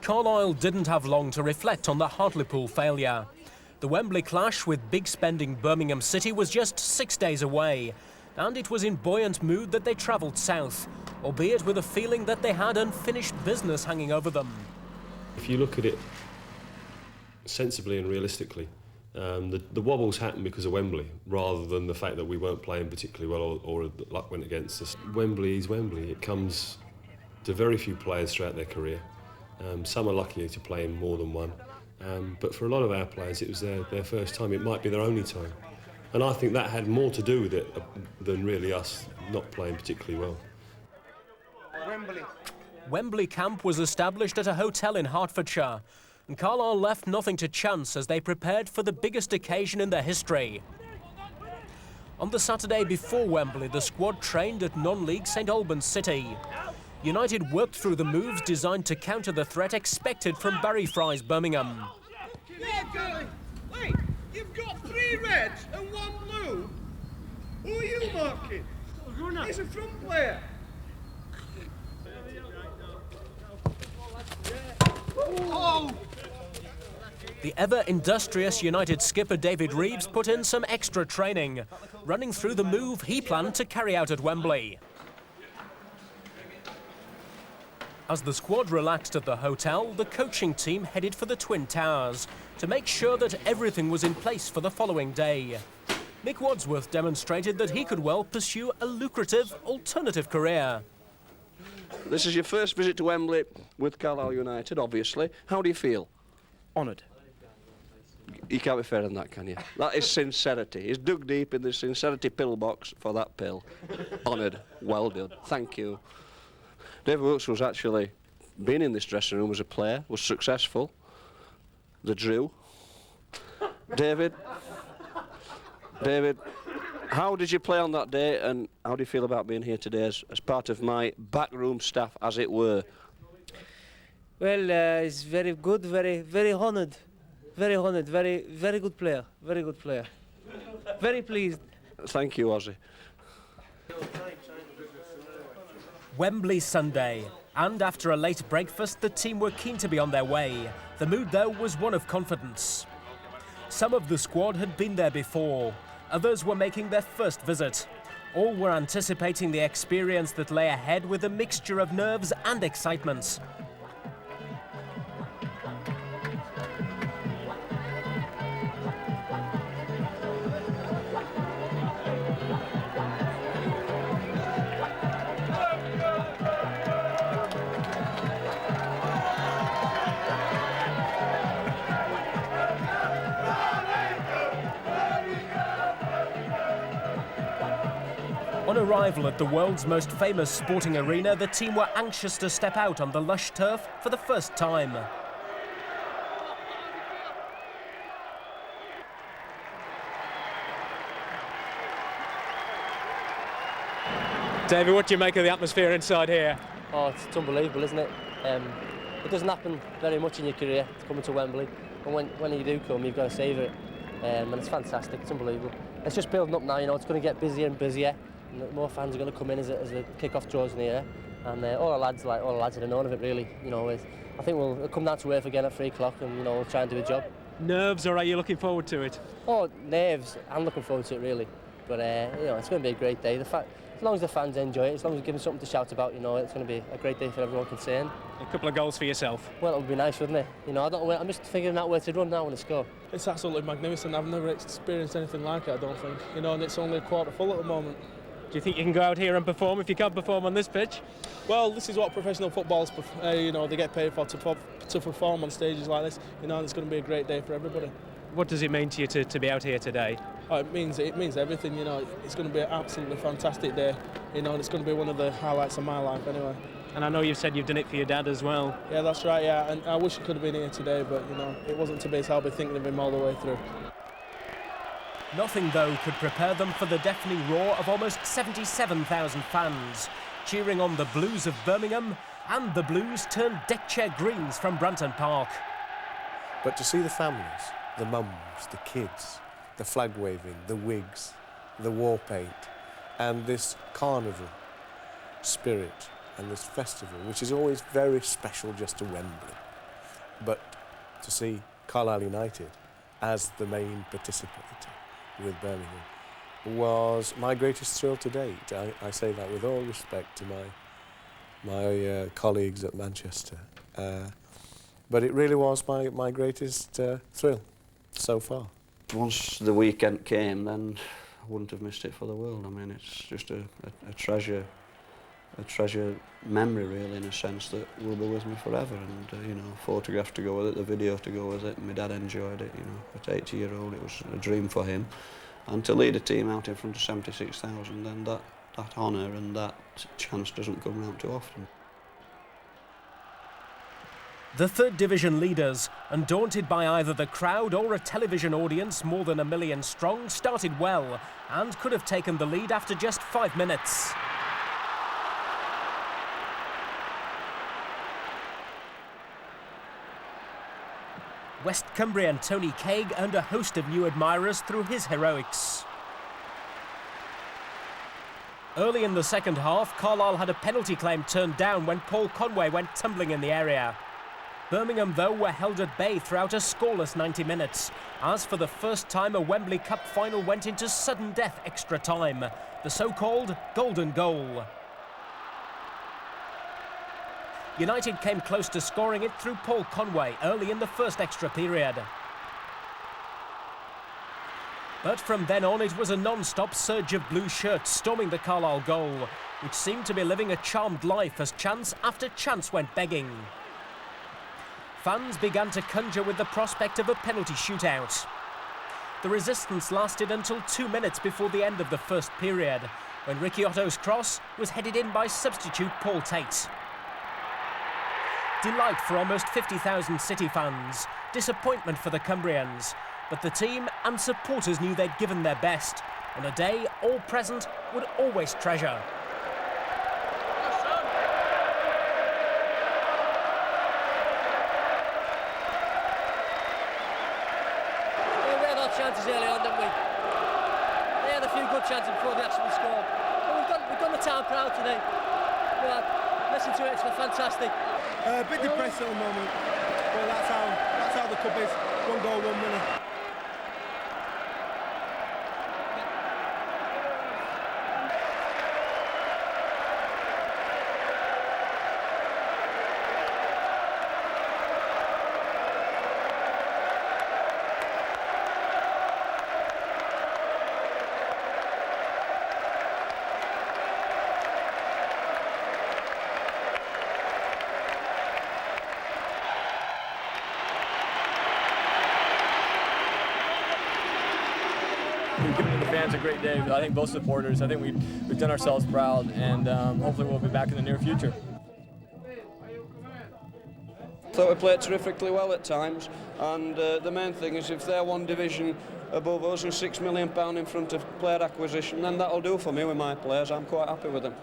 Carlisle didn't have long to reflect on the Hartlepool failure. The Wembley clash with big-spending Birmingham City was just 6 days away, and it was in buoyant mood that they travelled south, albeit with a feeling that they had unfinished business hanging over them. If you look at it sensibly and realistically, the wobbles happened because of Wembley, rather than the fact that we weren't playing particularly well or luck went against us. Wembley is Wembley. It comes to very few players throughout their career. Some are lucky to play in more than one, but for a lot of our players it was their first time. It might be their only time, and I think that had more to do with it than really us not playing particularly well. Wembley camp was established at a hotel in Hertfordshire, and Carlisle left nothing to chance as they prepared for the biggest occasion in their history. On the Saturday before Wembley, the squad trained at non-league St Albans City. United worked through the moves designed to counter the threat expected from Barry Fry's Birmingham. Wait, you've got 3 reds and 1 blue. Who are you marking? He's a front player. Oh! The ever-industrious United skipper David Reeves put in some extra training, running through the move he planned to carry out at Wembley. As the squad relaxed at the hotel, the coaching team headed for the Twin Towers to make sure that everything was in place for the following day. Mick Wadsworth demonstrated that he could well pursue a lucrative alternative career. This is your first visit to Wembley with Carlisle United, obviously. How do you feel? Honoured. You can't be fairer than that, can you? That is sincerity. He's dug deep in the sincerity pillbox for that pill. Honoured. Well done. Thank you. David Wilkes was actually been in this dressing room as a player, was successful. The Drew. David, how did you play on that day, and how do you feel about being here today as part of my backroom staff, as it were? Well, it's very good, very honoured, very good player, very good player. Very pleased. Thank you, Ozzy. Wembley Sunday, and after a late breakfast, the team were keen to be on their way. The mood, though, was one of confidence. Some of the squad had been there before. Others were making their first visit. All were anticipating the experience that lay ahead with a mixture of nerves and excitement. On arrival at the world's most famous sporting arena, the team were anxious to step out on the lush turf for the first time. David, what do you make of the atmosphere inside here? Oh, it's unbelievable, isn't it? It doesn't happen very much in your career to come to Wembley, and when you do come, you've got to savour it. And it's fantastic, it's unbelievable. It's just building up now, you know, it's going to get busier and busier. And more fans are going to come in as the kick-off draws near, and all the lads are the known of it, really. You know, I think we'll come down to earth again at 3 o'clock, and you know, we'll try and do a job. Nerves, or are you looking forward to it? Oh, nerves. I'm looking forward to it, really. But you know, it's going to be a great day. As long as the fans enjoy it, as long as we give them something to shout about, you know, it's going to be a great day for everyone concerned. A couple of goals for yourself. Well, it would be nice, wouldn't it? You know, I'm just figuring out where to run now when I score. It's absolutely magnificent. I've never experienced anything like it, I don't think. You know, and it's only a quarter full at the moment. Do you think you can go out here and perform if you can't perform on this pitch? Well, this is what professional footballers, you know, they get paid for, to perform on stages like this. You know, and it's going to be a great day for everybody. What does it mean to you to be out here today? Oh, it means everything. You know, it's going to be an absolutely fantastic day. You know, and it's going to be one of the highlights of my life anyway. And I know you've said you've done it for your dad as well. Yeah, that's right. Yeah, and I wish I could have been here today, but you know, it wasn't to be. So I'll be thinking of him all the way through. Nothing, though, could prepare them for the deafening roar of almost 77,000 fans, cheering on the Blues of Birmingham and the Blues turned deck chair greens from Branton Park. But to see the families, the mums, the kids, the flag waving, the wigs, the war paint, and this carnival spirit and this festival, which is always very special just to Wembley. but to see Carlisle United as the main participator with Birmingham was my greatest thrill to date. I say that with all respect to my colleagues at Manchester. But it really was my greatest thrill so far. Once the weekend came, then I wouldn't have missed it for the world. I mean, it's just a treasure memory, really, in a sense that will be with me forever. And you know, photographs to go with it, the video to go with it. And my dad enjoyed it. You know, at 80-year-old, it was a dream for him. And to lead a team out in front of 76,000, then that honour and that chance doesn't come round too often. The third division leaders, undaunted by either the crowd or a television audience more than 1 million strong, started well and could have taken the lead after just 5 minutes. West Cumbrian Tony Craig earned a host of new admirers through his heroics. Early in the second half, Carlisle had a penalty claim turned down when Paul Conway went tumbling in the area. Birmingham, though, were held at bay throughout a scoreless 90 minutes, as for the first time a Wembley Cup final went into sudden death extra time, the so-called golden goal. United came close to scoring it through Paul Conway early in the first extra period. But from then on, it was a non-stop surge of blue shirts storming the Carlisle goal, which seemed to be living a charmed life as chance after chance went begging. Fans began to conjure with the prospect of a penalty shootout. The resistance lasted until 2 minutes before the end of the first period, when Ricky Otto's cross was headed in by substitute Paul Tate. Delight for almost 50,000 City fans, disappointment for the Cumbrians, but the team and supporters knew they'd given their best, on a day all present would always treasure. We had our chances early on, didn't we? They had a few good chances before they actually scored. But we've got the town crowd today. Listen to it, it's fantastic. A bit depressed at the moment, but that's how the cup is. 1 goal, 1 winner. We've given the fans a great day. I think both supporters. I think we've done ourselves proud, and hopefully we'll be back in the near future. I thought we played terrifically well at times, and the main thing is if they're 1 division above us and £6 million in front of player acquisition, then that'll do for me with my players. I'm quite happy with them.